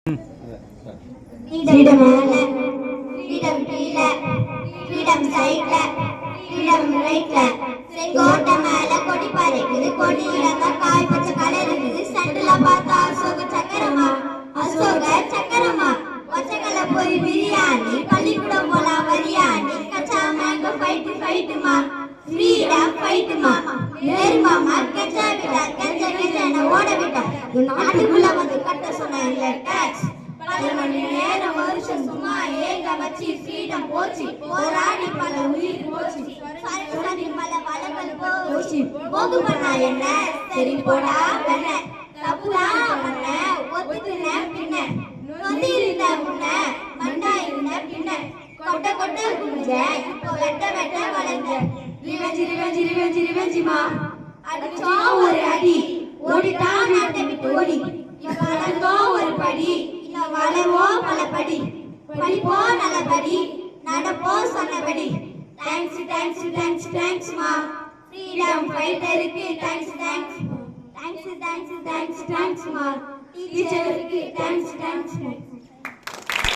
freedom மேல freedom கீழ freedom சைடுல freedom ரைட்ல செங்கோட்டை மேல கொடி பறக்குது கொடியில காய் பச்சை கலர் இருக்குது சென்டர்ல பார்த்தா அசோக சக்கரமா பச்சைக்கல போய் பிரியாணி பள்ளிக்கூடம் போலாம் வரியாணி கச்சா மேங்கோ ஃபைட்டுமா ஃப்ரீடம் ஃபைட்டுமா நேரு மாமா கச்சா விட்டா ஓட விட்டா நாட்டுக்குள்ள வந்து கட்ட சொன்ன டாக்ஸ் பல மணி நேரம் வருஷம் சும்மா ஏங்க வச்சு ஃப்ரீடம் போச்சு போராடி பல உயிர் போச்சு சரி பல வளங்கள் போச்சு போகு பண்ணா என்ன சரி போடா பண்ண தப்புதான் பண்ண ஒத்துக்குன பின்ன நொந்தி இருந்த முன்ன மண்டா இருந்த பின்ன கொட்ட குஞ்ச இப்போ வெட்ட வளர்ந்த ரிவெஞ்சிமா அடிச்சா ஒரு அடி ஓடிட்டான் நாட்டை விட்டு ஓடி வளர்ந்தோம் ஒரு படி இன்னும் வளர்வோம் பல படி படிப்போம் நல்லபடி நடப்போம் சொன்னபடி தேங்க்ஸ் மா ஃப்ரீடம் ஃபைட்டருக்கு தேங்க்ஸ் மா டீச்சருக்கு தேங்க்ஸ்